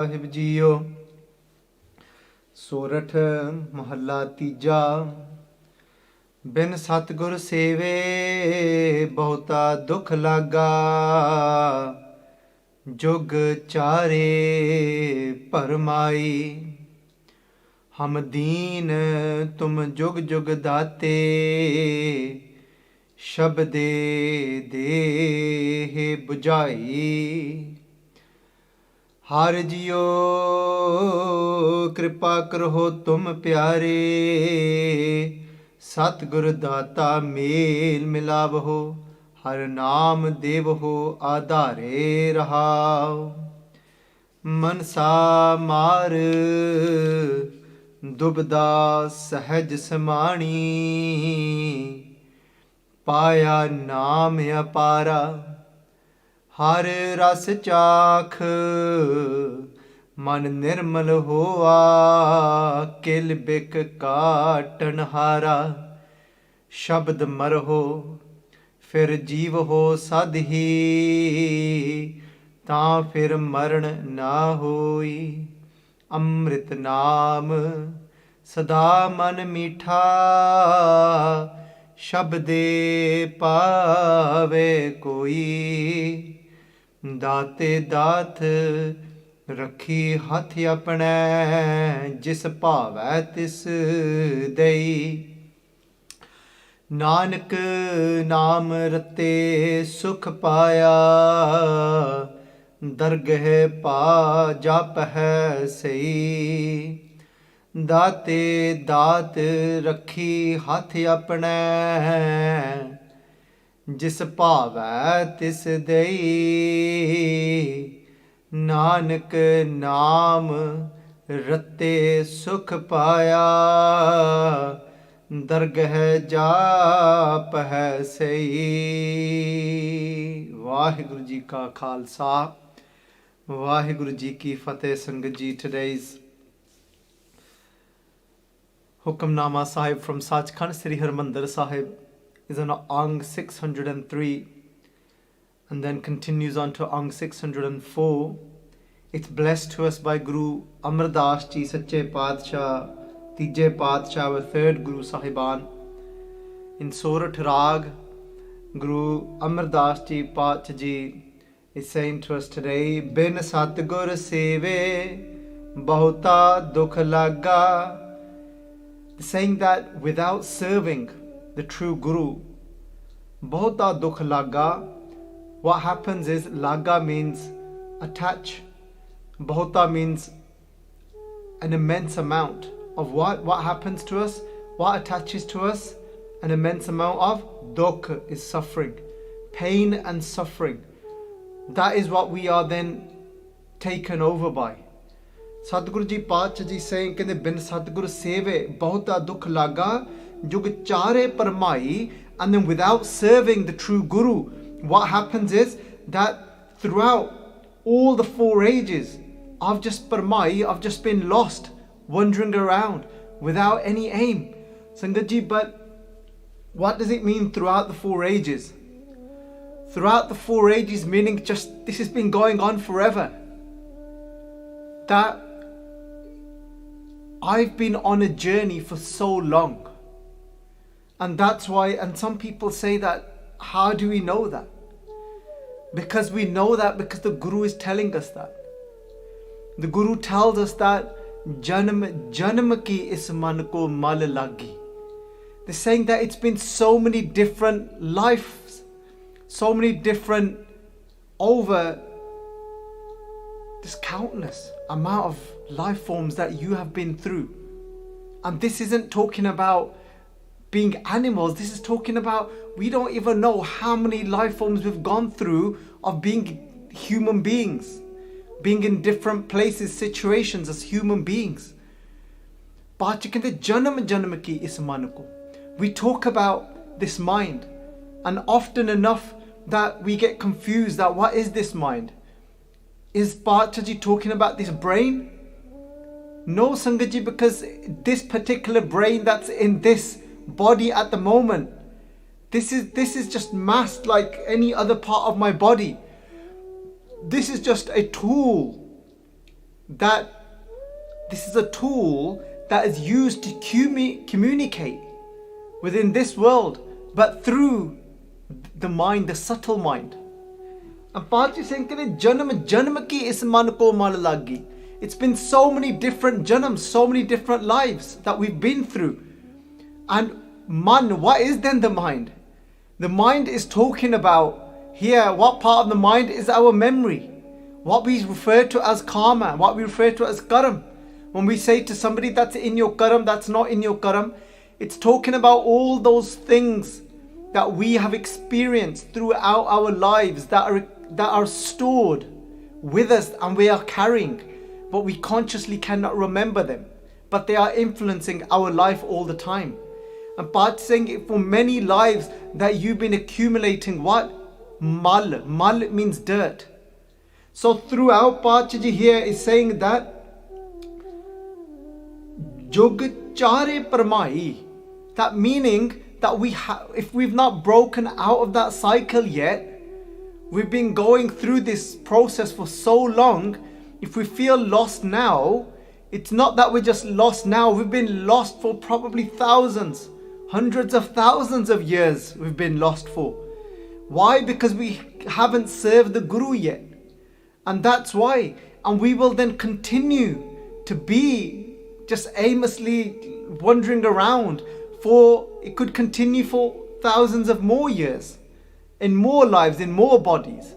ਸਾਹਿਬ JIO. ਸੋਰਠ ਮਹੱਲਾ ਤੀਜਾ। ਬਿਨ ਸਤਿਗੁਰ ਸੇਵੇ ਬਹੁਤਾ ਦੁੱਖ ਲਾਗਾ, ਜੁਗ ਚਾਰੇ ਭਰਮਾਈ। ਹਮ ਦੀਨ ਤੁਮ ਜੁਗ ਜੁਗ ਦਾਤੇ, ਸ਼ਬਦੇ ਦੇਹ 부ਝਾਈ। ਹਰ ਜੀਓ ਕਿਰਪਾ ਕਰੋ ਤੁਮ ਪਿਆਰੇ, ਸਤਿਗੁਰ ਦਾਤਾ ਮੇਲ ਮਿਲਾਵਹੁ। ਹਰ ਨਾਮ ਦੇਵਹੁ ਆਧਾਰੇ ਰਹਾਉ। ਮਨਸਾ ਮਾਰ ਦੁਬਦਾ ਸਹਿਜ ਸਮਾਣੀ, ਪਾਇਆ ਨਾਮ ਅਪਾਰਾ। ਹਰ ਰਸ ਚਾਖ ਮਨ ਨਿਰਮਲ ਹੋਆ, ਕਿਲ ਬਿਕ ਕਾਟਨ ਹਾਰਾ। ਸ਼ਬਦ ਮਰਹੋ ਫਿਰ ਜੀਵਹੋ ਸਦ ਹੀ, ਤਾਂ ਫਿਰ ਮਰਨ ਨਾ ਹੋਈ। ਅੰਮ੍ਰਿਤ ਨਾਮ ਸਦਾ ਮਨ ਮੀਠਾ, ਸ਼ਬਦੇ ਪਾਵੇ ਕੋਈ। ਦਾਤੇ ਦਾਤ ਰੱਖੀ ਹੱਥ ਆਪਣੇ, ਜਿਸ ਭਾਵੈ ਤਿਸ ਦੇਈ। ਨਾਨਕ ਨਾਮ ਰਤੇ ਸੁਖ ਪਾਇਆ, ਦਰਗਹਿ ਪਾ ਜਾਪਹਿ ਸਈ। ਦਾਤੇ ਦਾਤ ਰੱਖੀ ਹੱਥ ਆਪਣੇ, ਜਿਸ ਭਾਵੈ ਤਿਸ ਦੇਈ। ਨਾਨਕ ਨਾਮ ਰਤੇ ਸੁਖ ਪਾਇਆ, ਦਰਗਹਿ ਜਾਪਹਿ ਸਈ। ਵਾਹਿਗੁਰੂ ਜੀ ਕਾ ਖਾਲਸਾ, ਵਾਹਿਗੁਰੂ ਜੀ ਕੀ ਫਤਿਹ। ਸੰਗਤ ਜੀ, today's Hukamnama Sahib from Sachkhand Sri Harmandir Sahib is on Ang 603 and then continues on to Ang 604. It's blessed to us by Guru Amardas Ji, Sache Padshah, Tije Padshah, our third Guru Sahiban. In Sorat'h Rag, Guru Amardas Ji Padshah Ji is saying to us today, Bin Satgur Seve Bahota Dukh Laga. Saying that without serving the true Guru, bahota dukh laga. What happens is, laga means attach, bahota means an immense amount of what happens to us, what attaches to us. An immense amount of dukh is suffering, pain and suffering. That is what we are then taken over by. Sadguru Ji Paatshah Ji saying, ਕਹਿੰਦੇ ਬਿਨ ਸਤਿਗੁਰ ਸੇਵੇ ਬਹੁਤਾ ਦੁੱਖ ਲਾਗਾ, ਜੁਗ ਚਾਰੇ ਪਰਮਾਈ. And then without serving the true Guru, what happens is that throughout all the 4 ages, I've just parmai, I've just been lost, wandering around without any aim. Sangat Ji, but what does it mean throughout the 4 ages? Throughout the 4 ages meaning just this has been going on forever. That I've been on a journey for so long. And that's why, and some people say that, how do we know that? Because we know that because the Guru is telling us that. The Guru tells us that Janam Janam ki is man ko mal lagi. They're saying that it's been so many different lives, so many different, over this countless amount of life forms that you have been through. And this isn't talking about being animals, this is talking about, we don't even know how many life forms we've gone through of being human beings, being in different places, situations as human beings. We talk about this mind, and often enough that we get confused that what is this mind? Is Paatshah Ji talking about this brain? No, Sangat Ji, because this particular brain that's in this body at the moment, this is just mass like any other part of my body. This is just a tool that this is a tool that is used to communicate within this world, but through the mind, the subtle mind. And Pachi saying, janam janam ki is man ko mal lagi. It's been so many different janams, so many different lives that we've been through. And man, what is then the mind? The mind is talking about here, what part of the mind is our memory? What we refer to as karma, what we refer to as karam. When we say to somebody that's in your karam, that's not in your karam, it's talking about all those things that we have experienced throughout our lives that are stored with us and we are carrying, but we consciously cannot remember them, but they are influencing our life all the time. And Path saying for many lives that you've been accumulating what? Mal. Mal means dirt. So throughout Pachaji here is saying that Jog chare parmai, that meaning that if we've not broken out of that cycle yet, we've been going through this process for so long. If we feel lost now, it's not that we're just lost now, we've been lost for probably thousands, hundreds of thousands of years we've been lost for. Why? Because we haven't served the Guru yet. And that's why. And we will then continue to be just aimlessly wandering around it could continue for thousands of more years, in more lives, in more bodies.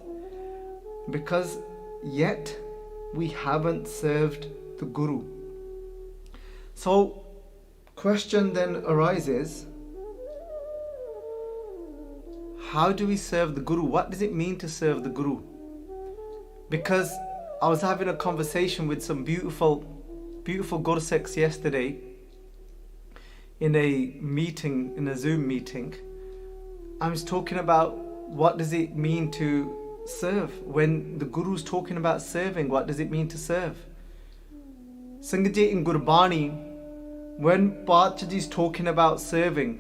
Because yet we haven't served the Guru. So question then arises, how do we serve the Guru? What does it mean to serve the Guru? Because I was having a conversation with some beautiful Gurseks yesterday in a meeting, in a Zoom meeting. I was talking about what does it mean to serve? When the Guru's talking about serving, what does it mean to serve? Sanghaji in Gurbani, when Pachaji is talking about serving,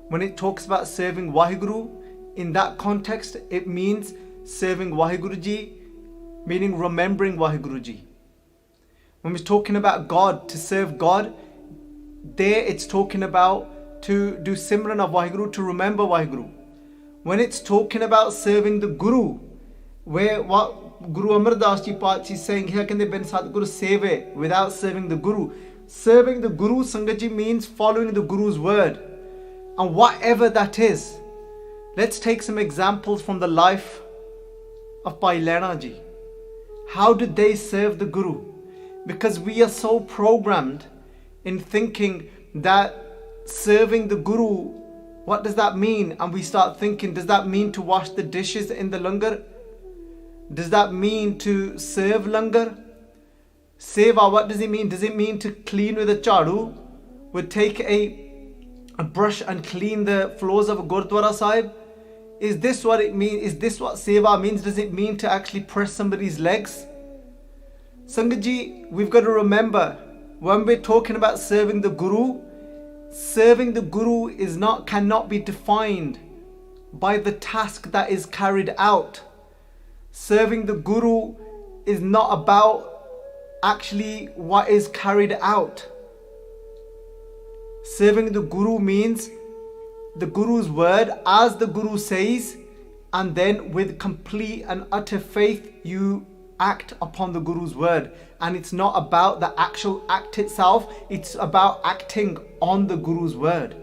when it talks about serving Waheguru, in that context, it means serving Waheguruji, meaning remembering Waheguruji. When we're talking about God, to serve God, there it's talking about to do Simran of Waheguru, to remember Waheguru. When it's talking about serving the Guru, where what Guru Amar Das Ji Pachi is saying here, can they ben Sadguru save without serving the Guru? Serving the Guru, Sangaji, means following the Guru's word. And whatever that is, let's take some examples from the life of Bhai Lehna ji. How did they serve the Guru? Because we are so programmed in thinking that serving the Guru, what does that mean? And we start thinking, does that mean to wash the dishes in the langar? Does that mean to serve langar? Seva, what does it mean? Does it mean to clean with a chadu? Would take a brush and clean the floors of a Gurdwara Sahib? Is this what it means? Is this what seva means? Does it mean to actually press somebody's legs? Sangaji, we've got to remember, when we're talking about serving the Guru cannot be defined by the task that is carried out. Serving the Guru is not about actually what is carried out. Serving the Guru means the Guru's word as the Guru says, and then with complete and utter faith you act upon the Guru's word. And it's not about the actual act itself, it's about acting on the Guru's word.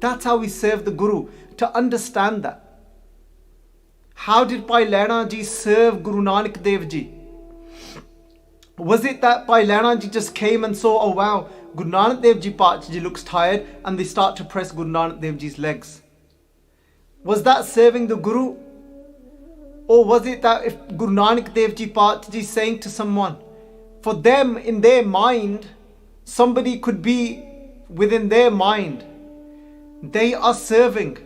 That's how we serve the Guru. To understand that, how did Bhai Lehna ji serve Guru Nanak Dev ji? Was it that Bhai Lehna ji just came and saw, oh wow, Guru Nanak Dev ji Pachaji looks tired, and they start to press Guru Nanak Dev ji's legs? Was that serving the Guru? Or was it that if Guru Nanak Dev ji Pachaji is saying to someone, for them in their mind, somebody could be within their mind, they are serving.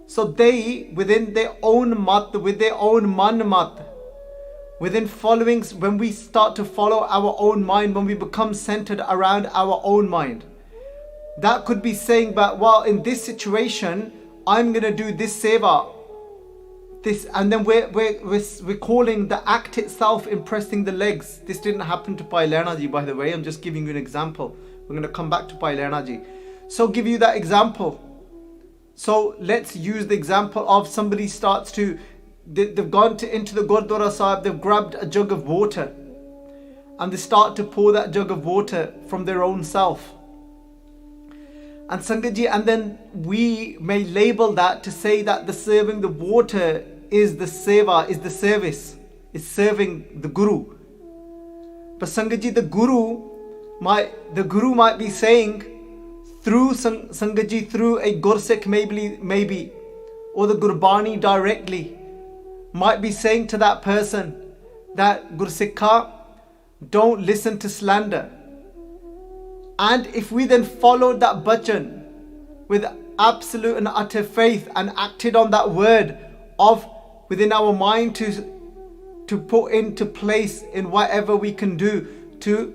So they, within their own mat, with their own man mat, within followings, when we start to follow our own mind, when we become centered around our own mind, that could be saying, but well, in this situation, I'm going to do this seva this, and then we're calling the act itself impressing the legs. This didn't happen to Bhai Lehna ji, by the way. I'm just giving you an example. We're going to come back to Bhai Lehna ji. So give you that example. So let's use the example of somebody starts to, they've gone into the Gurdwara Sahib, they've grabbed a jug of water and they start to pour that jug of water from their own self. And Sangat ji, and then we may label that to say that the serving the water is the seva, is the service, is serving the Guru. But Sangat ji, the Guru might be saying through Sangat ji, through a Gursikh maybe, or the Gurbani directly, might be saying to that person that Gursikha, don't listen to slander. And if we then followed that bachan with absolute and utter faith and acted on that word of within our mind to put into place in whatever we can do to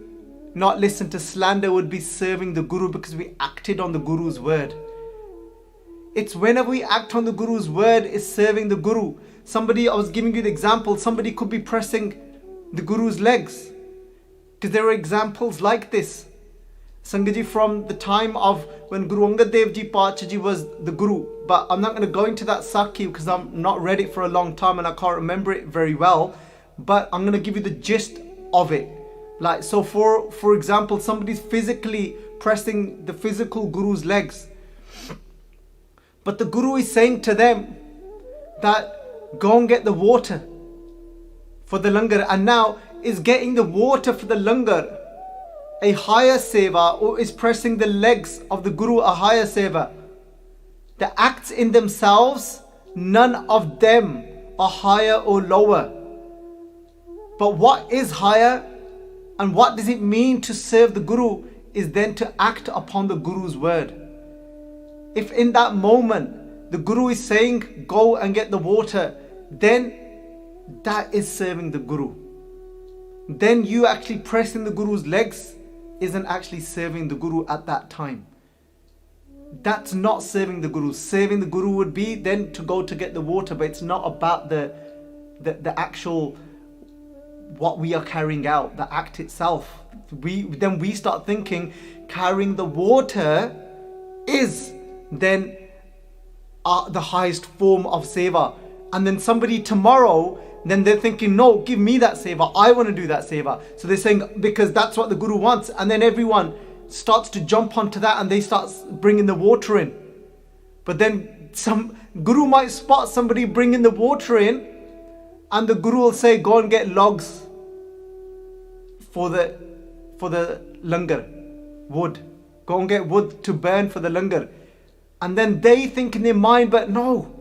not listen to slander, would be serving the Guru, because we acted on the Guru's word. It's whenever we act on the Guru's word is serving the Guru. I was giving you the example, somebody could be pressing the Guru's legs, because there are examples like this. Sangat ji, from the time of when Guru Angad Dev Ji Pacha Ji was the Guru, but I'm not going to go into that Sakhi because I've not read it for a long time and I can't remember it very well, but I'm going to give you the gist of it. Like, so for example, somebody's physically pressing the physical Guru's legs, but the Guru is saying to them that go and get the water for the langar, and now is getting the water for the langar a higher seva, or is pressing the legs of the Guru a higher seva? The acts in themselves, none of them are higher or lower. But what is higher and what does it mean to serve the Guru is then to act upon the Guru's word. If in that moment the Guru is saying go and get the water, then that is serving the Guru. Then you actually pressing the Guru's legs isn't actually serving the Guru at that time. That's not serving the Guru. Serving the Guru would be then to go to get the water, but it's not about the actual what we are carrying out, the act itself. We start thinking carrying the water is then the highest form of seva, and then somebody tomorrow, then they're thinking, no, give me that seva, I want to do that seva. So they're saying, because that's what the Guru wants, and then everyone starts to jump onto that and they start bringing the water in. But then some Guru might spot somebody bringing the water in, and the Guru will say, go and get logs for the langar, wood, go and get wood to burn for the langar. And then they think in their mind, but no,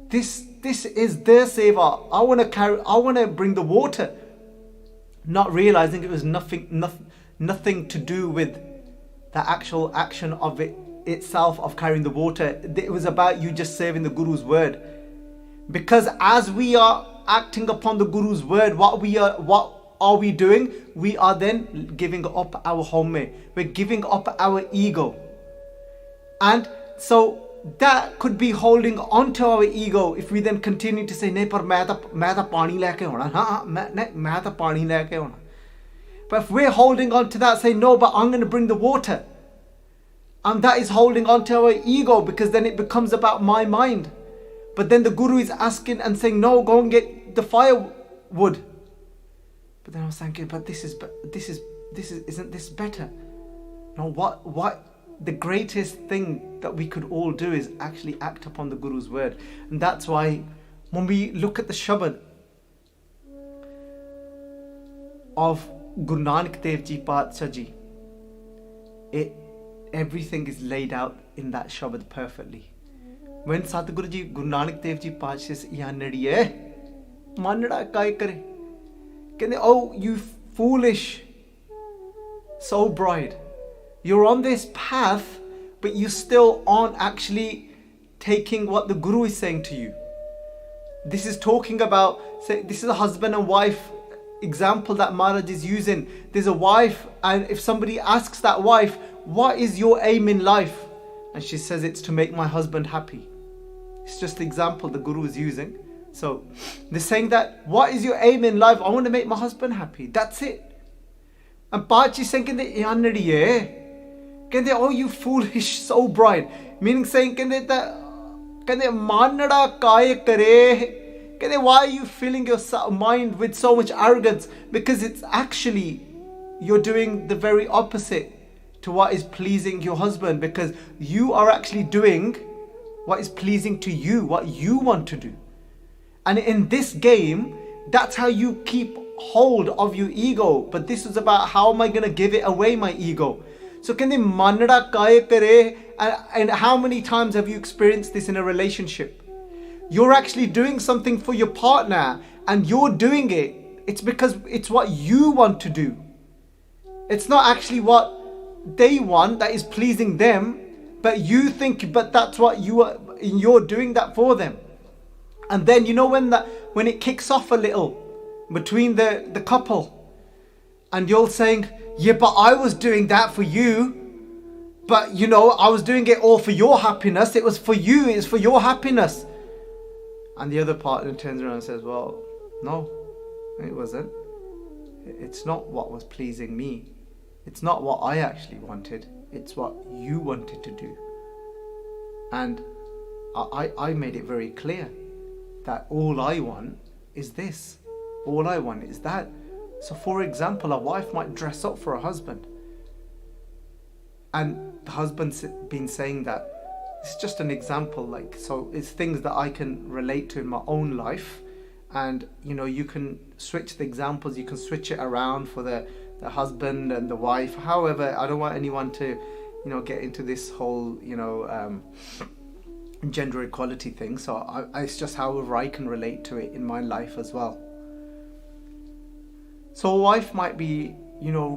this is their seva, I want to bring the water, not realizing it was nothing to do with the actual action of it itself, of carrying the water. It was about you just serving the Guru's word. Because as we are acting upon the Guru's word, what are we doing? We are then giving up our home, we're giving up our ego. And so that could be holding on to our ego if we then continue to say, nahi, par main ta pani leke auna, main ta pani leke auna. But if we're holding on to that, say, no, but I'm going to bring the water, and that is holding on to our ego, because then it becomes about my mind. But then the Guru is asking and saying, no, go and get the firewood. But then I was thinking, but isn't this better? No, what the greatest thing that we could all do is actually act upon the Guru's word. And that's why when we look at the Shabad of Guru Nanak Dev Ji Paatshah Ji, everything is laid out in that Shabad perfectly. When Satguru Ji, Guru Nanak Dev Ji Paatshah says, "Ya nadiye, manada kai kare?" Can they, oh, you foolish soul bride, you're on this path, but you still aren't actually taking what the Guru is saying to you. This is talking about, say, this is a husband and wife example that Maharaj is using. There's a wife, and if somebody asks that wife, what is your aim in life? And she says, it's to make my husband happy. It's just the example the Guru is using. So they're saying that, what is your aim in life? I want to make my husband happy. That's it. And Pachi saying, oh, you foolish soul bride. Meaning saying, why are you filling your mind with so much arrogance? Because it's actually, you're doing the very opposite to what is pleasing your husband, because you are actually doing what is pleasing to you, what you want to do. And in this game, that's how you keep hold of your ego. But this is about, how am I going to give it away, my ego? So and how many times have you experienced this in a relationship? You're actually doing something for your partner and you're doing it. It's because it's what you want to do. It's not actually what they want that is pleasing them, but you think, but that's what you're doing that for them. And then when it kicks off a little between the couple, and you're saying, yeah, but I was doing that for you, but I was doing it all for your happiness. It was for you, it's for your happiness. And the other partner turns around and says, well, no, it wasn't. It's not what was pleasing me. It's not what I actually wanted. It's what you wanted to do. And I made it very clear that all I want is this. All I want is that. So for example, a wife might dress up for a husband. And the husband's been saying that. It's just an example, so it's things that I can relate to in my own life. And you can switch the examples, you can switch it around for the husband and the wife. However, I don't want anyone to get into this whole gender equality thing. So it's just however I can relate to it in my life as well. So a wife might be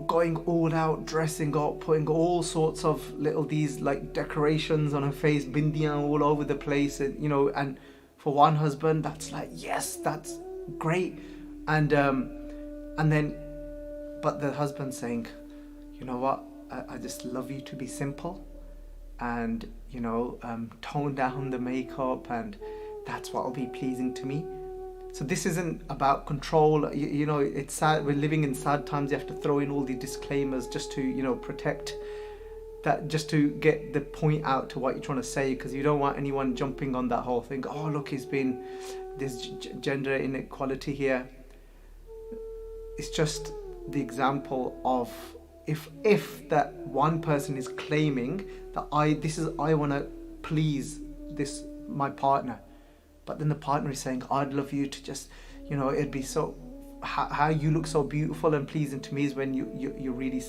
going all out, dressing up, putting all sorts of little decorations on her face, bindiyan all over the place, and and for one husband that's yes, that's great, and then but the husband saying, you know what, I just love you to be simple, and tone down the makeup, and that's what will be pleasing to me. So this isn't about control. It's sad. We're living in sad times. You have to throw in all the disclaimers just to, protect that, just to get the point out to what you're trying to say, because you don't want anyone jumping on that whole thing. Oh, look, there's gender inequality here. It's just the example of if that one person is claiming that I want to please my partner. But then the partner is saying, I'd love you to just, it'd be so, how you look so beautiful and pleasing to me is when you're really,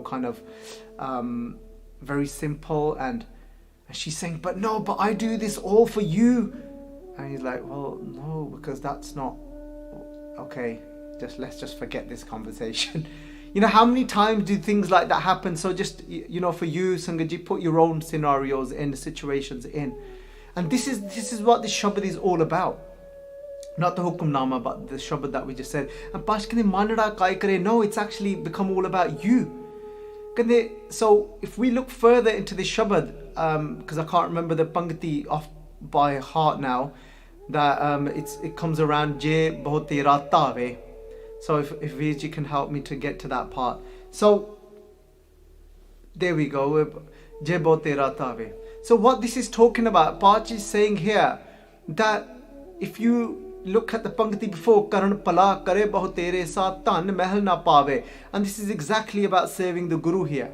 kind of very simple. And she's saying, but I do this all for you. And he's like, well, no, because that's not, okay, let's just forget this conversation. How many times do things like that happen? So just, for you, Sangaji, put your own scenarios in, the situations in. And this is what the Shabad is all about. Not the Hukamnama, but the Shabad that we just said. And no, it's actually become all about you. So if we look further into the Shabad, because I can't remember the Pangati off by heart now, that it comes around Je bahut tera tave. So if Veerji can help me to get to that part. So there we go. Je bahut tera tave. So what this is talking about, Pach is saying here that if you look at the Pangati before, Karan pala kare bahu tere sa tan mehl na pave, and this is exactly about serving the Guru here.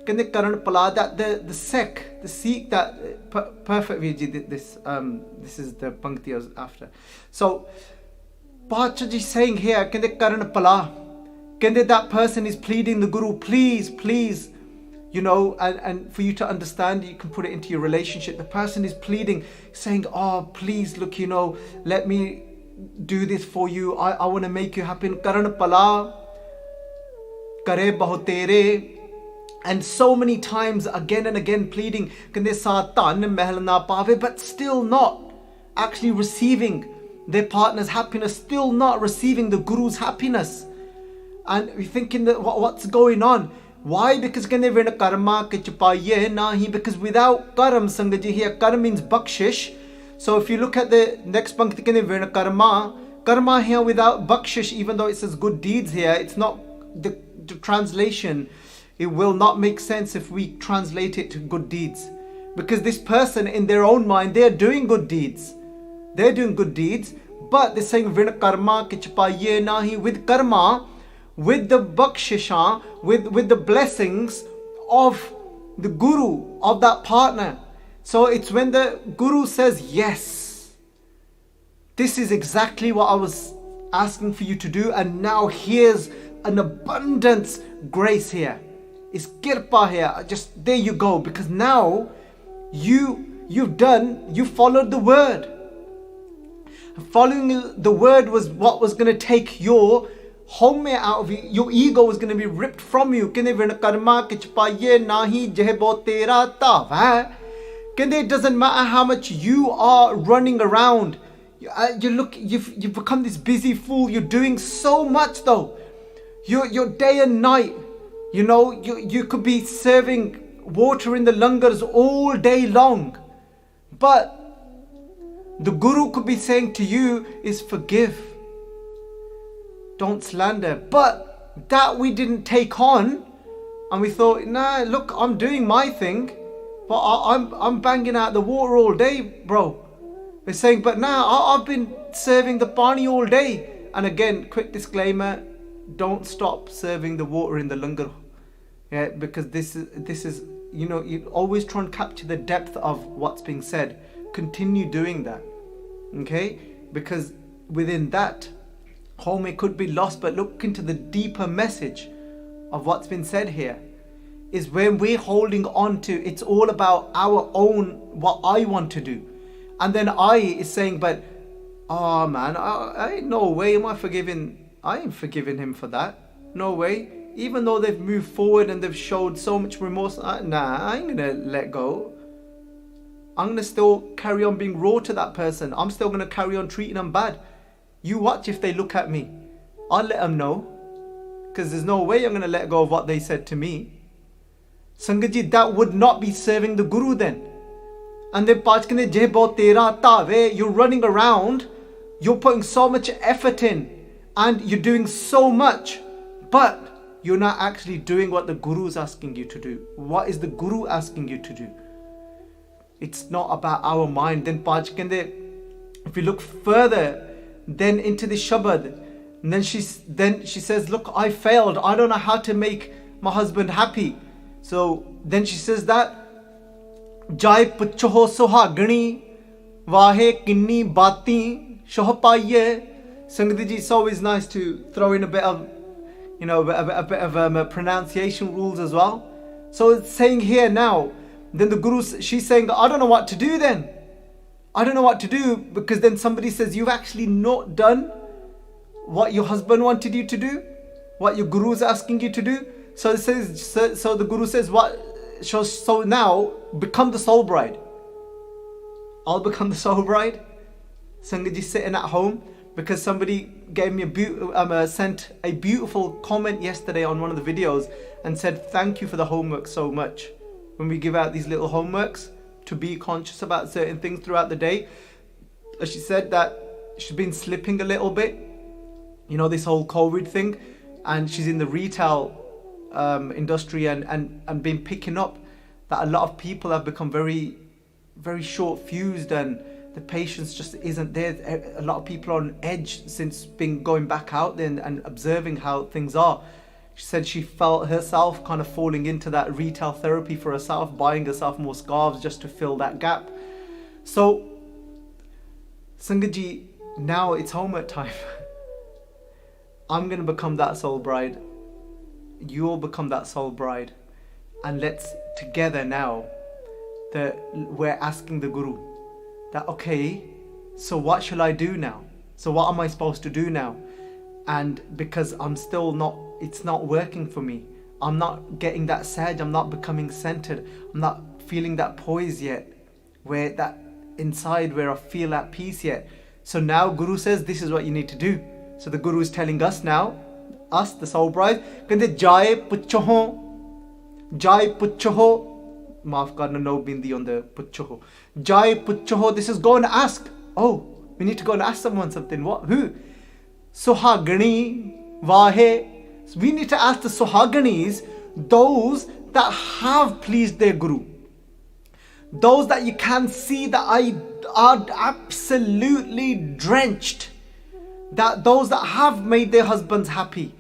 Kande Karan pala, that the Sikh that perfect Virji, this is the Pangati I was after. So Pach is saying here, Kande Karan pala, Kande that person is pleading the Guru, please. And for you to understand, you can put it into your relationship. The person is pleading, saying, oh, please, look, let me do this for you. I want to make you happy. Karan pala, kare bahu tere. And so many times, again and again, pleading, kande saatan mehl na pave, but still not actually receiving their partner's happiness, still not receiving the Guru's happiness. And we're thinking that what's going on? Why? Because karma nahi, because without karam, Sangaji here, karam means bakshish. So if you look at the next pankti, karma here without bakshish, even though it says good deeds here, it's not the translation. It will not make sense if we translate it to good deeds. Because this person in their own mind, they're doing good deeds. They're doing good deeds, but they're saying vin karma kich paiye nahi, with karma, with the bakshisha, with the blessings of the guru, of that partner. So it's when the guru says, yes, this is exactly what I was asking for you to do, and now here's an abundance grace here. It's kirpa here. Just there you go, because now you followed the word. Following the word was what was going to take your home out of you. Your ego was going to be ripped from you. It doesn't matter how much you are running around. You've become this busy fool. You're doing so much though. You're day and night. You know, you could be serving water in the langars all day long. But the guru could be saying to you is forgive. Don't slander. But that we didn't take on. And we thought, nah, look, I'm doing my thing. But I'm banging out the water all day, bro. They're saying, but now I've been serving the pani all day. And again, quick disclaimer, don't stop serving the water in the langar. Yeah, because this is, you know, you always try and capture the depth of what's being said. Continue doing that. Okay? Because within that, home it could be lost, but look into the deeper message of what's been said here. Is when we're holding on to, it's all about our own, what I want to do. And then I is saying, but, oh man, I no way am I forgiving, I ain't forgiving him for that. No way. Even though they've moved forward and they've showed so much remorse, nah, I ain't gonna let go. I'm gonna still carry on being raw to that person. I'm still gonna carry on treating them bad. You watch if they look at me. I'll let them know. Because there's no way I'm gonna let go of what they said to me. Sangatji, that would not be serving the guru then. And then you're running around, you're putting so much effort in, and you're doing so much, but you're not actually doing what the guru is asking you to do. What is the guru asking you to do? It's not about our mind. Then if you look further then into the Shabad, and then she says, look, I failed. I don't know how to make my husband happy. So then she says that Jai puchho sohagani wahe kinni bati shohpaiye. Sangatji, it's always nice to throw in a bit of, you know, a bit of pronunciation rules as well. So it's saying here now, then the guru, she's saying, I don't know what to do then. I don't know what to do, because then somebody says, you've actually not done what your husband wanted you to do, what your guru is asking you to do. So it says, so the guru says, what? So now become the soul bride. I'll become the soul bride. Sangatji sitting at home, because somebody gave me sent a beautiful comment yesterday on one of the videos and said, thank you for the homework so much. When we give out these little homeworks to be conscious about certain things throughout the day. She said that she's been slipping a little bit, you know, this whole COVID thing, and she's in the retail industry and been picking up that a lot of people have become very, very short fused, and the patience just isn't there. A lot of people are on edge since going back out there and observing how things are. She said she felt herself kind of falling into that retail therapy for herself, buying herself more scarves just to fill that gap. So Sangatji, now it's homework time. I'm going to become that soul bride. You'll become that soul bride. And let's together now, we're asking the guru that, okay, so what shall I do now? So what am I supposed to do now? And because I'm still not, it's not working for me. I'm not getting that saj, I'm not becoming centered. I'm not feeling that poise yet, where that inside where I feel at peace yet. So now Guru says, this is what you need to do. So the Guru is telling us now, us, the soul bride, kande jai puchho, maaf karna no bindi on the puchho. Jai pucho, this is go and ask. Oh, we need to go and ask someone something. What? Who? Sohagani, Vahe. We need to ask the Sohaganis, those that have pleased their Guru. Those that you can see that are absolutely drenched. That those that have made their husbands happy.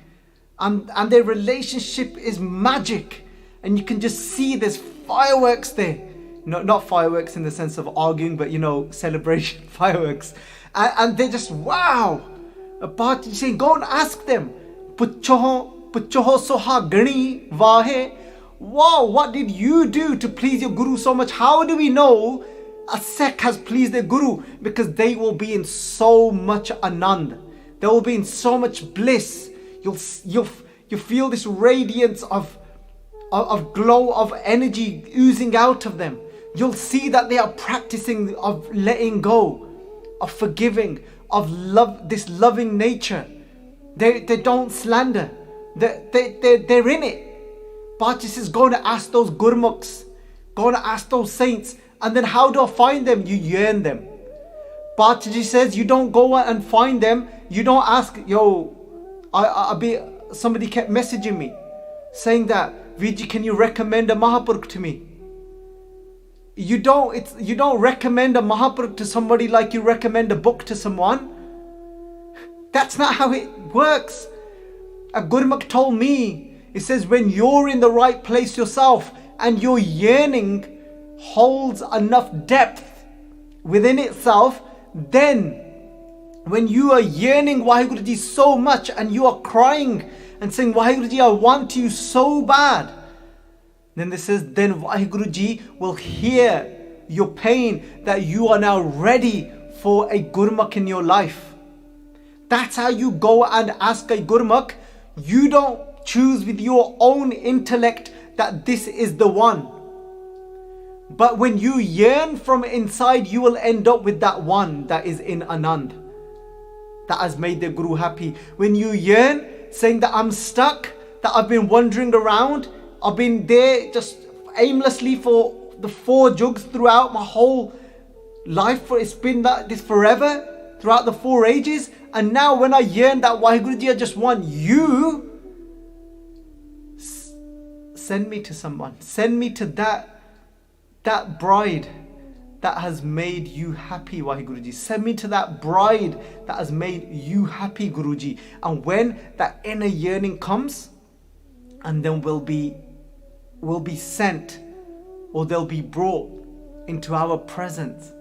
And their relationship is magic. And you can just see there's fireworks there. Not fireworks in the sense of arguing, but celebration fireworks. And they're just, wow. But you're saying, go and ask them. Puchoho sohagani vahe. Wow, what did you do to please your Guru so much? How do we know a Sikh has pleased their Guru? Because they will be in so much anand. They will be in so much bliss. You'll feel this radiance of glow, of energy oozing out of them. You'll see that they are practicing of letting go, of forgiving, of love, this loving nature. They don't slander. They're in it. Bachi says, go and ask those gurmukhs. Go and ask those saints. And then how do I find them? You yearn them. Bachi says, you don't go and find them. You don't ask, somebody kept messaging me saying that, Viji, can you recommend a Mahapurukh to me? You don't recommend a Mahapurukh to somebody like you recommend a book to someone. That's not how it works. A Gurmukh told me, it says when you're in the right place yourself and your yearning holds enough depth within itself, then when you are yearning Waheguru Ji so much and you are crying and saying, Waheguru Ji, I want you so bad, then this says, then Waheguru Ji will hear your pain, that you are now ready for a Gurmukh in your life. That's how you go and ask a Gurmukh. You don't choose with your own intellect that this is the one. But when you yearn from inside, you will end up with that one that is in Anand, that has made the Guru happy. When you yearn, saying that I'm stuck, that I've been wandering around, I've been there just aimlessly for the 4 jugs throughout my whole life, it's been this forever, throughout the 4 ages, and now when I yearn that Waheguru Ji, I just want you, send me to someone, send me to that bride that has made you happy, Waheguru Ji. Send me to that bride that has made you happy, Guruji. And when that inner yearning comes, and then will be sent, or they'll be brought into our presence,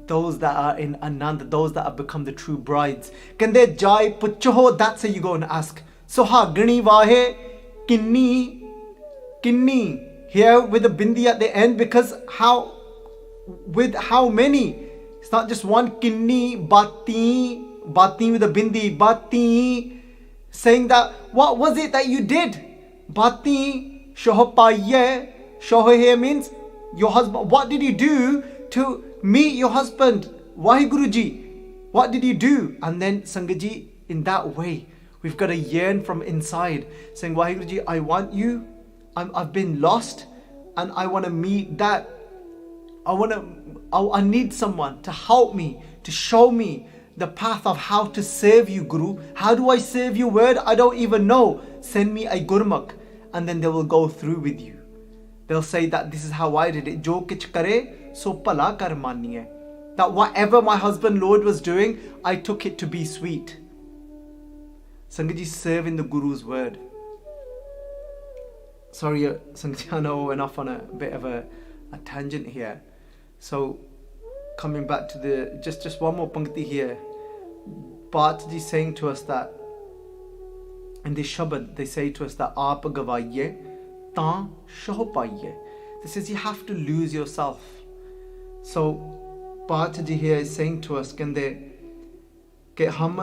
those that are in Anand, those that have become the true brides. Kande jai puchoho, that's how you go and ask. Sohagani vahe kinni, here with a bindi at the end, because how many? It's not just one. Kinni, bati with a bindi, bati, saying that, what was it that you did? Bati, shohopaye, shohe means your husband. What did you do to meet your husband? Waheguru Ji, what did you do? And then Sangaji, in that way, we've got to yearn from inside, saying, Waheguru Ji, I want you. I've been lost, and I want to meet that. I need someone to help me, to show me the path of how to serve you, Guru. How do I serve your word? I don't even know. Send me a Gurmukh, and then they will go through with you. They'll say that this is how I did it. Jo kich kare, so pala kar maniye. That whatever my husband Lord was doing, I took it to be sweet. Sangaji, serve in the Guru's word. Sorry, Sangaji, I know I went off on a bit of a tangent here. So, coming back to the, just one more pankti here. Bhatji saying to us that, in this Shabad, they say to us that, Aap gavaiye, taan shoh paiye. This is, you have to lose yourself. So, Bhatji here is saying to us, kande, ke hum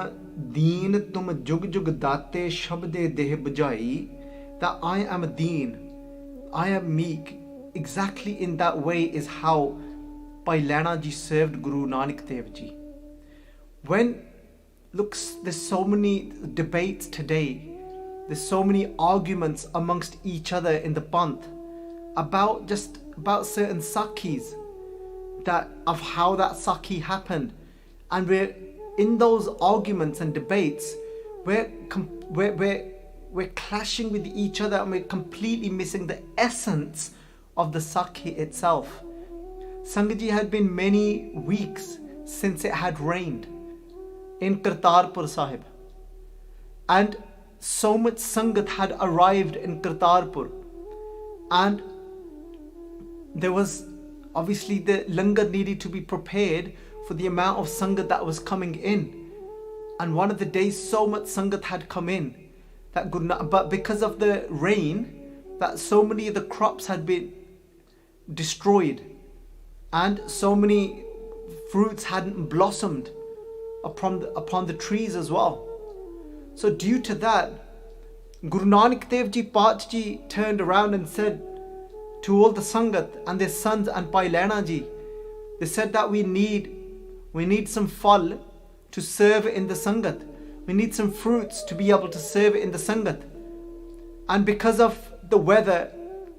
deen tum jug jug date shabde deh bujai, that I am deen, I am meek. Exactly in that way is how Bhai Lehna ji served Guru Nanak Dev ji. When, look, there's so many debates today, there's so many arguments amongst each other in the Panth about certain Sakhis. of how that Sakhi happened, and we're in those arguments and debates, we're clashing with each other, and we're completely missing the essence of the Sakhi itself. Sangat ji, had been many weeks since it had rained in Darbar Sahib, and so much Sangat had arrived in Kartarpur, and there was obviously the langar needed to be prepared for the amount of Sangat that was coming in. And one of the days so much Sangat had come in that but because of the rain, that so many of the crops had been destroyed and so many fruits hadn't blossomed upon the trees as well. So due to that, Guru Nanak Dev Ji Paat Ji turned around and said to all the Sangat and their sons and Bhai Lehna Ji, they said that we need some phal to serve in the Sangat. We need some fruits to be able to serve in the Sangat. And because of the weather,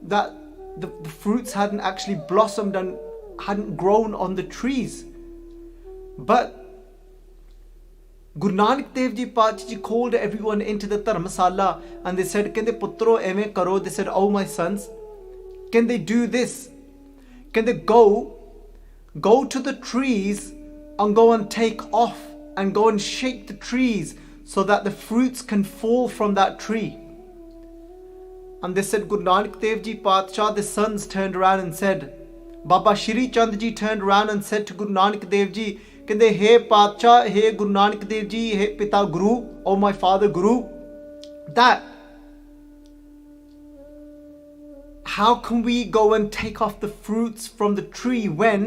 that the fruits hadn't actually blossomed and hadn't grown on the trees. But Guru Nanak Dev Ji Paat Ji called everyone into the Dharmasala, and they said, "Kende putro eme karo." They said, "Oh my sons, can they do this? Can they go to the trees and go and take off and go and shake the trees so that the fruits can fall from that tree?" And they said, Guru Nanak Dev Ji Paatshah, the sons turned around and said, Baba Shri Chand Ji turned around and said to Guru Nanak Dev Ji, "Kende, hey Paatshah, hey Guru Nanak Dev Ji, hey Pita Guru, oh my father Guru, that how can we go and take off the fruits from the tree when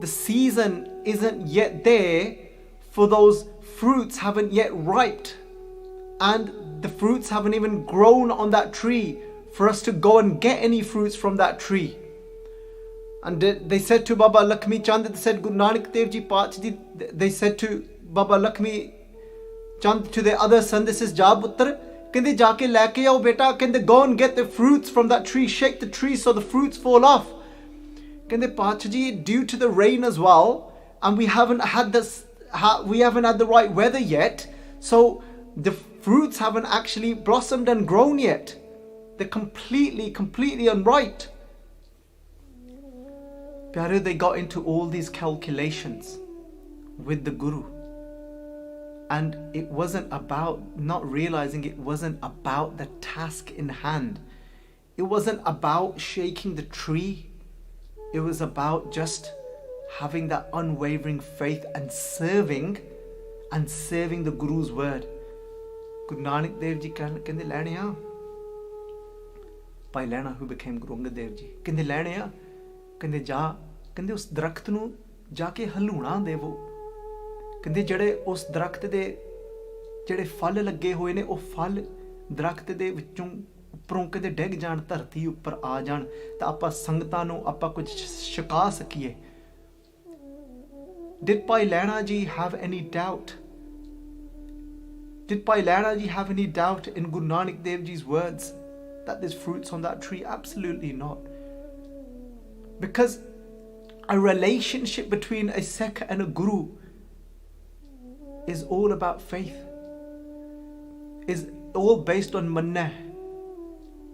the season isn't yet there for those fruits, haven't yet riped, and the fruits haven't even grown on that tree for us to go and get any fruits from that tree?" And they said to Baba Lakshmi Chand, they said, Guru Nanak Dev Ji Paat Ji, they said to Baba Lakshmi Chand, to their other son, this is Ja Putter, can they jaake leke aao beta, can they go and get the fruits from that tree, shake the tree so the fruits fall off? Can they, Paat Ji, due to the rain as well, and we haven't had the right weather yet, so the fruits haven't actually blossomed and grown yet. They're completely unripe. Pyare, they got into all these calculations with the Guru. And it wasn't about, not realizing it wasn't about the task in hand. It wasn't about shaking the tree. It was about just having that unwavering faith and serving the Guru's word. Guru Nanak Dev Ji kende lehne a. Bhai Lehna, who became Guru Angad Dev Ji, kende lehne a, kende ja, kende us darakht nu jaake haluna devo. ਕਹਿੰਦੇ ਜਿਹੜੇ ਉਸ ਦਰਖਤ ਦੇ ਜਿਹੜੇ ਫਲ ਲੱਗੇ ਹੋਏ ਨੇ, ਉਹ ਫਲ ਦਰਖਤ ਦੇ ਵਿੱਚੋਂ ਉੱਪਰੋਂ ਕਹਿੰਦੇ ਡਿੱਗ ਜਾਣ, ਧਰਤੀ ਉੱਪਰ ਆ ਜਾਣ, ਤਾਂ ਆਪਾਂ ਸੰਗਤਾਂ ਨੂੰ ਆਪਾਂ ਕੁਝ ਛਕਾ ਸਕੀਏ. Did Bhai Lehna Ji have any doubt? Did Bhai Lehna Ji have any doubt in Guru Nanak Dev Ji's words that there's fruits on that tree? Absolutely not. Because a relationship between a Sikh and a Guru is all about faith, is all based on mannah,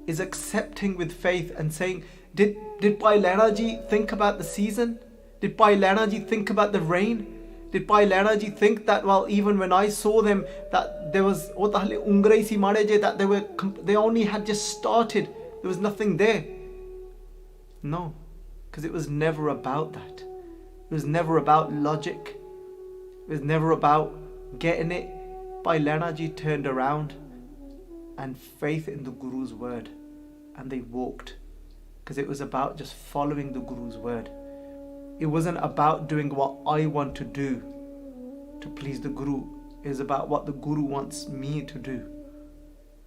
is accepting with faith and saying, did Bhai Lehna Ji think about the season? Did Bhai Lehna Ji think about the rain? Did Bhai Lehna Ji think that, well, even when I saw them, that there was that they only had just started, there was nothing there? No, because it was never about that. It was never about logic. It was never about getting it. Bhai Lehna Ji turned around and faith in the Guru's word, and they walked, because it was about just following the Guru's word. It wasn't about doing what I want to do to please the Guru. It was about what the Guru wants me to do.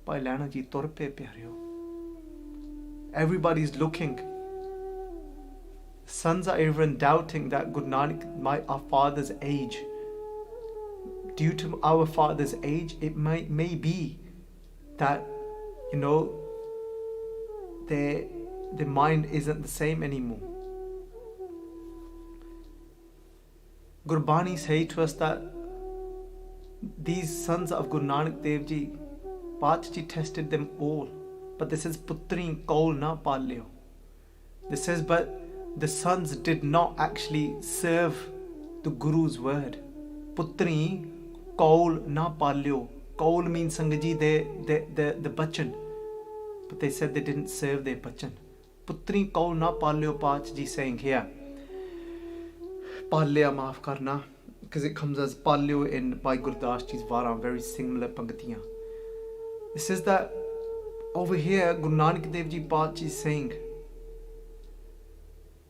Bhai Lehna Ji tur pe pyareo. Everybody's looking. Sons are even doubting that Guru Nanak, our father's age, due to our father's age, it may be that, their mind isn't the same anymore. Gurbani say to us that these sons of Guru Nanak Dev Ji, Paatji tested them all. But this says, Putri kaul na palyo. This says, but the sons did not actually serve the Guru's word. Putri kaul na palyo. Kaul means Sangaji, the bachan. But they said they didn't serve their bachan. Putri kaul na palyo, Paatji saying here. Palya maaf karna. Because it comes as palyo in Bhai Gurdas Ji's Vara, very similar pangatiyan. It says that over here, Guru Nanak Dev Ji Paatji is saying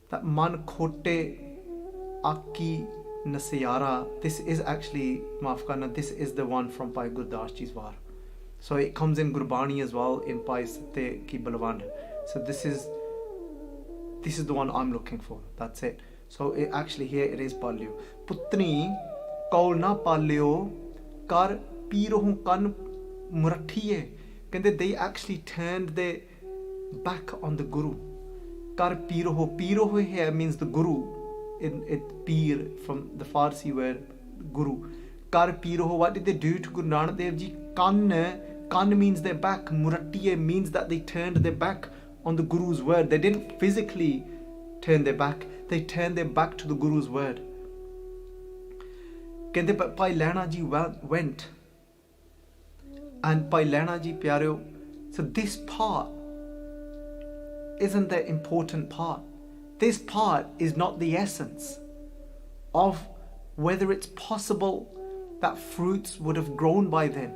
that man khote aki nasiyara. This is actually, maaf karna, this is the one from Bhai Gurdas Ji's Vara. So it comes in Gurbani as well, in Bhai Satte Ki Balwand. So this is the one I'm looking for. That's it. So it actually here it is palyo. Putni kaul na palyo kar pirohu kan murathiye. They actually turned their back on the Guru. Kar piroho. Piroho here means the Guru. It pir from the Farsi word Guru. Kar piroho. What did they do to Guru Nanak Dev Ji? Kan means their back. Murathiye means that they turned their back on the Guru's word. They didn't physically turn their back. They turned their back to the Guru's word. But Bhai Lehna Ji went. And Bhai Lehna Ji Pyareo. So this part isn't the important part. This part is not the essence of whether it's possible that fruits would have grown by then.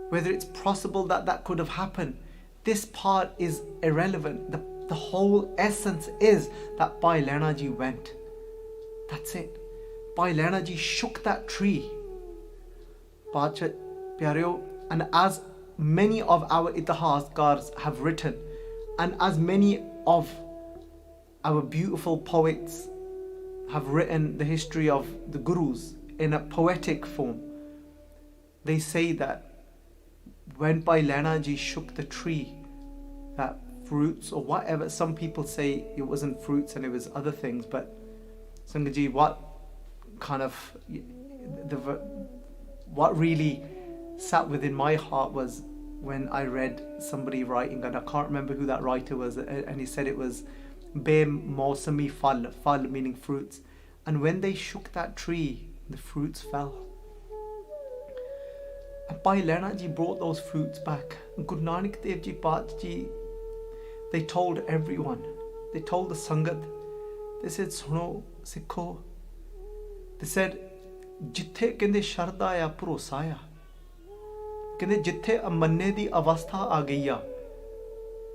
Whether it's possible that that could have happened. This part is irrelevant. The whole essence is that Bhai Lehna Ji went. That's it. Bhai Lehna Ji shook that tree. Pacha Pyareo. And as many of our itihasgars have written, and as many of our beautiful poets have written the history of the Gurus in a poetic form, they say that when Bhai Lehna Ji shook the tree, that fruits or whatever, some people say it wasn't fruits and it was other things, but Sangaji, what really sat within my heart was when I read somebody writing, and I can't remember who that writer was, and he said it was Be Mausami Fal meaning fruits, and when they shook that tree, the fruits fell. And Bhai Lehna Ji brought those fruits back. Guru Nanak Dev Ji Paatji, they told everyone, they told the Sangat, they said, Suno Sikho, they said, Jithe kende sharda ya bharosa ya, ਕਹਿੰਦੇ ਜਿੱਥੇ ਅਮੰਨੇ ਦੀ ਅਵਸਥਾ ਆ ਗਈ ਆ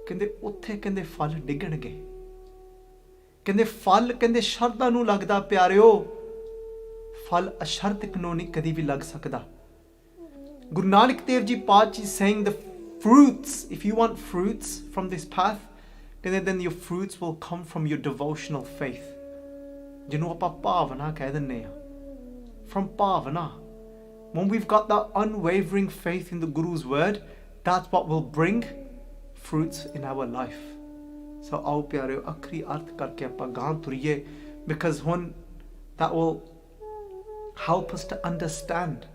ਕਹਿੰਦੇ ਉੱਥੇ ਕਹਿੰਦੇ ਫਲ ਡਿੱਗਣਗੇ ਕਹਿੰਦੇ ਫਲ ਕਹਿੰਦੇ ਸ਼ਰਧਾ ਨੂੰ ਲੱਗਦਾ ਪਿਆਰਿਓ ਫਲ ਅਸ਼ਰਧਿਕ ਨੂੰ ਨਹੀਂ ਕਦੀ ਵੀ ਲੱਗ ਸਕਦਾ Guru Nanak Dev Ji Paatji saying the fruits, if you want fruits from this path, then your fruits will come from your devotional faith. ਜਿਹਨੂੰ ਆਪਾਂ ਭਾਵਨਾ ਕਹਿ ਦਿੰਨੇ ਆ from ਭਾਵਨਾ. When we've got that unwavering faith in the Guru's word, that's what will bring fruits in our life. So aao pyareo akhri arth karke aapa gaan turiye, because when that will help us to understand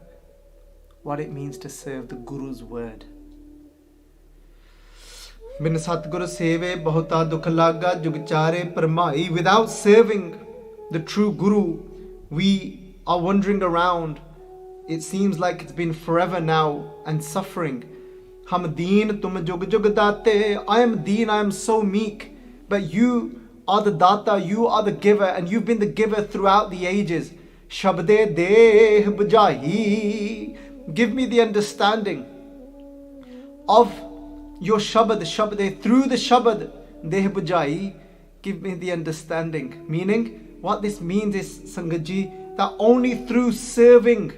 what it means to serve the Guru's word. Bin Satguru seve bahota dukh laga jug chare parmai. Without serving the true Guru, we are wandering around. It seems like it's been forever now and suffering. Hum deen tum jug jug date. I am deen, I am so meek. But you are the data, you are the giver, and you've been the giver throughout the ages. Shabad deh bujai. Give me the understanding of your Shabad, through the Shabad deh bujai. Give me the understanding. Meaning, what this means is, Sangaji, that only through serving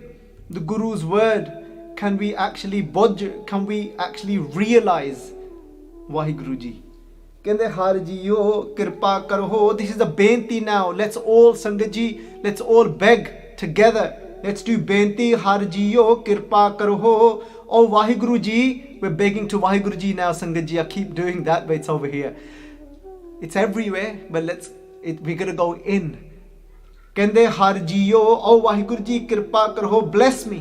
the Guru's word can we actually realize Vaheguru Ji. Kende har jiyo kirpa karho. This is a benti now. Let's all, Sangat Ji, let's all beg together. Let's do benti har jiyo kirpa karho. Oh Vaheguru Ji, we're begging to Vaheguru Ji now, Sangat Ji. I keep doing that, but it's over here. It's everywhere, but we're gonna go in. ਕਹਿੰਦੇ ਹਰ JIO ਓ ਵਾਹਿਗੁਰੂ ਜੀ ਕਿਰਪਾ ਕਰੋ, bless me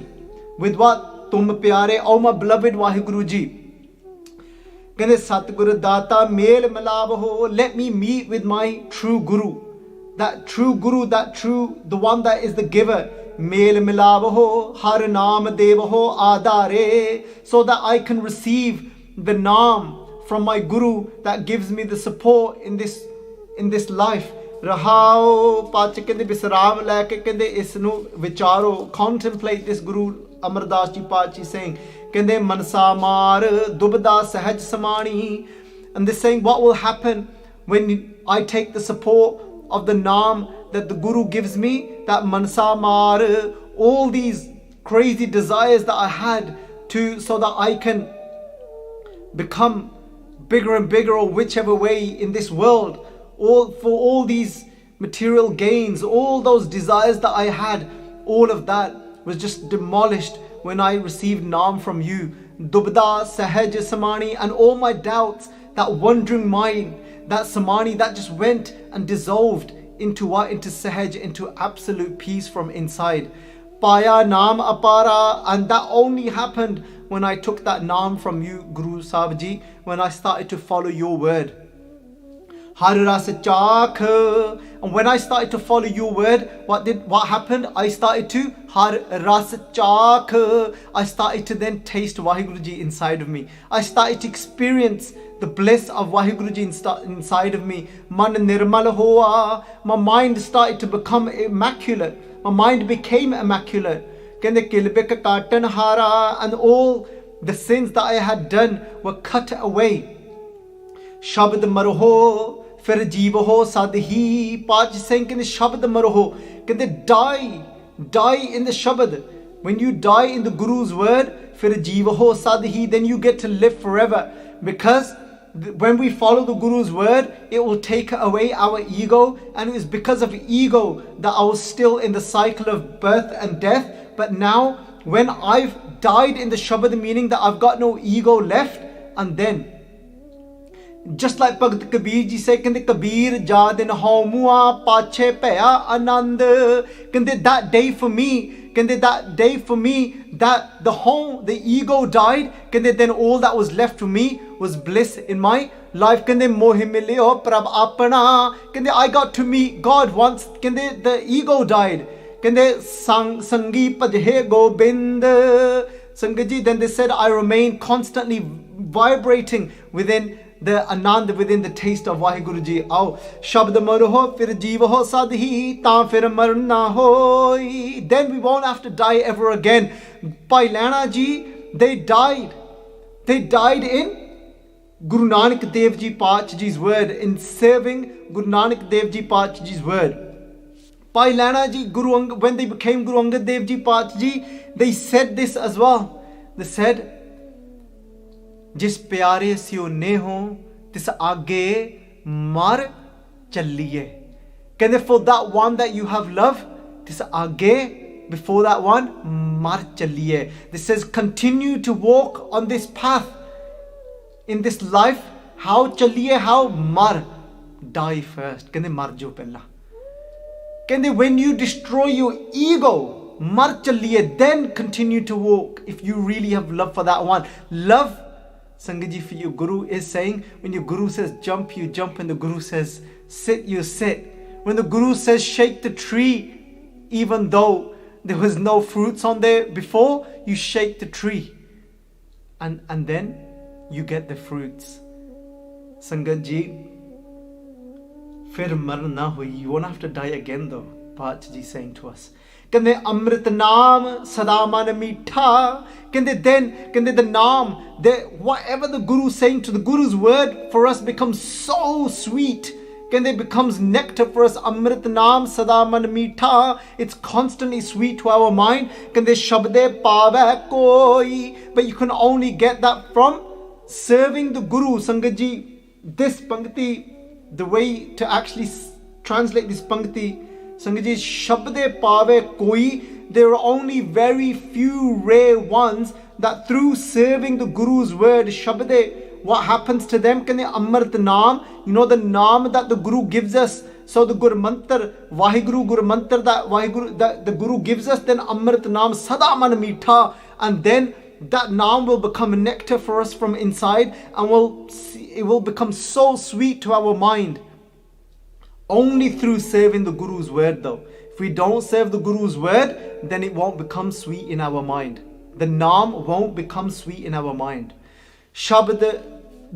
with what? ਤੁਮ ਪਿਆਰੇ, ਓ my beloved Waheguru ji. ਕਹਿੰਦੇ ਸਤਿਗੁਰ ਦਾਤਾ ਮੇਲ ਮਿਲਾਪ ਹੋ, let me meet with my true guru, that true guru, that true, the one that is the giver। ਮੇਲ ਮਿਲਾਪ ਹੋ ਹਰ ਨਾਮ ਦੇਵ ਹੋ ਆਧਾਰੇ, so that I can receive the naam from my guru that gives me the support in this life। ਰਹਾਓ ਪਾਚ ਕਹਿੰਦੇ ਵਿਸਰਾਮ ਲੈ ਕੇ ਕਹਿੰਦੇ ਇਸ ਨੂੰ ਵਿਚਾਰੋ, contemplate this Guru Amardas ji ਪਾਤਸ਼ਾਹ saying, ਕਹਿੰਦੇ ਮਨਸਾ ਮਾਰ ਦੁਬਦਾ ਸਹਿਜ ਸਮਾਣੀ। and they're saying what will happen when I take the support of the naam that the Guru gives me, that mansa maar, all these crazy desires that I had so that I can become bigger and bigger, or whichever way in this world, for all these material gains, all those desires that I had, all of that was just demolished when I received naam from you। Dubda sahaj samani, and all my doubts, that wandering mind, that samani, that just went and dissolved into what? Into sahaj, into absolute peace from inside। Paya naam apara, and that only happened when I took that naam from you, Guru Sahib Ji, when I started to follow your word। Har ras chakh, and when I started to follow your word, what happened? I started to har ras chakh, I started to then taste Vaheguru Ji inside of me। I started to experience the bliss of Vaheguru Ji inside of me। Man nirmal hoa, my mind started to become immaculate, my mind became immaculate। Kende kilbek katan hara, and all the sins that I had done were cut away। Shabad marho fir jeev ho sadhi, Paj saying kende shabad marho, kende die in the shabad। When you die in the Guru's word, fir jeev ho sadhi, then you get to live forever। Because when we follow the Guru's word, it will take away our ego, and it was because of ego that I was still in the cycle of birth and death। But now when I've died in the Shabad, meaning that I've got no ego left, and then just like Bhagat Kabir ji say, kende Kabir ja din haumua pache paya anand, kende that day for me, that the ego died, kende then all that was left for me was bliss in my life। Kende moh milyo prabh apna, kende I got to meet God once, kende the ego died। Kende sangi padhe gobind, Sangaji, then they said I remain constantly vibrating within the anand, within the taste of Vaheguru Ji। Aao shabd marho fir jeev ho sadhi, ta fir marna hoi, then we won't have to die ever again। Bhai Lehna Ji, they died in Guru Nanak Dev Ji Paach Ji's word, in serving Guru Nanak Dev Ji Paach Ji's word। Bhai Lehna Ji, when they became Guru Angad Dev Ji Paach Ji, they said this as well। They said, जिस प्यारे सियो ने हो तिस आगे मार चलिए। कहते for that one that you have loved, तिस आगे, before that one, मार चलिए। This says continue to walk on this path in this life। How चलिए, how मार, die first। कहते मर जो पहला। कहते when you destroy your ego, मार चलिए, then continue to walk if you really have love for that one। Love Sangaji for your Guru is saying, when your Guru says jump, you jump. When the Guru says sit, you sit. When the Guru says shake the tree, even though there was no fruits on there before, you shake the tree, and then you get the fruits। Sangaji, fir mar na hui, you won't have to die again though, Pachaji saying to us। Kende amrit naam sada man meetha, kende then, kende the naam, whatever the Guru is saying to the Guru's word for us becomes so sweet, kende it becomes nectar for us। Amrit naam sada man meetha, it's constantly sweet to our mind। Kende shabde paave koi, but you can only get that from serving the Guru। Sangaji, this Pangati, the way to actually translate this Pangati, Sangaji, shabde paave koi, there are only very few rare ones that through serving the Guru's word, shabde, what happens to them? Can they amrit naam? You know the naam that the Guru gives us, So the Gur Mantar, Vaheguru Gur Mantar that the Guru gives us, then Amrit Naam Sada Man Meetha, and then that Naam will become nectar for us from inside, and it will become so sweet to our mind. Only through serving the Guru's word though. If we don't serve the Guru's word, then it won't become sweet in our mind. The Naam won't become sweet in our mind. Shabad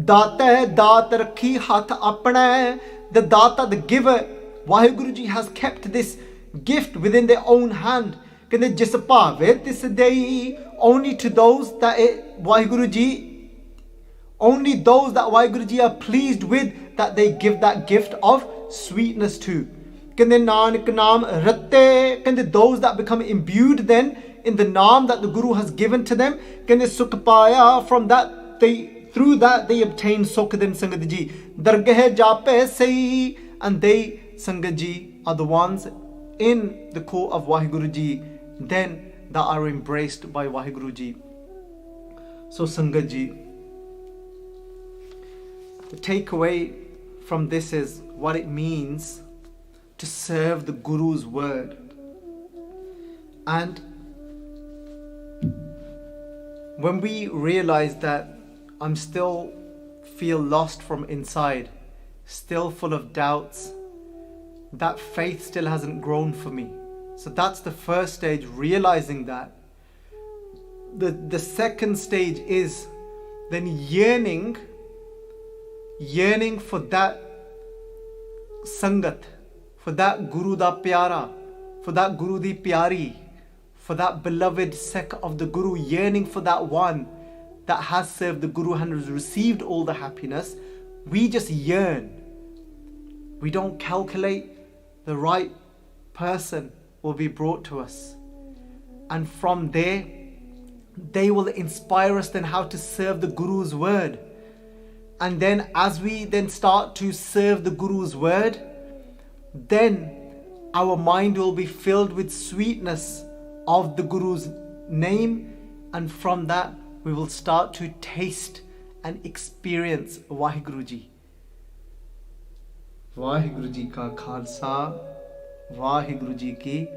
Data Dat Rakhi Hath Apna. The Data, the giver, Vaheguruji has kept this gift within their own hand. Kende jis bhave tis dei, only to those that only those that Vaheguruji are pleased with, that they give that gift of sweetness to. Kende Nanak Naam Ratte, kende those that become imbued then in the Naam that the Guru has given to them, kende Sukh Paya, from that through that they obtain Sukh then Sangat Ji. Dargah Jape Sai, and they Sangat Ji are the ones in the court of Vaheguruji then that are embraced by Vaheguruji. So Sangat Ji, the takeaway from this is what it means to serve the Guru's word. And when we realize that I'm still feel lost from inside, still full of doubts, that faith still hasn't grown for me. So that's the first stage, realizing that. The second stage is then yearning for that Sangat, for that Guru da Pyara, for that Guru di Pyari, for that beloved Sikh of the Guru, yearning for that one that has served the Guru and has received all the happiness. We just yearn. We don't calculate. The right person will be brought to us. And from there, they will inspire us then how to serve the Guru's word. And then as we then start to serve the Guru's word, then our mind will be filled with sweetness of the Guru's name, and from that we will start to taste and experience Vaheguruji. Vaheguruji ka Khalsa, Vaheguruji ki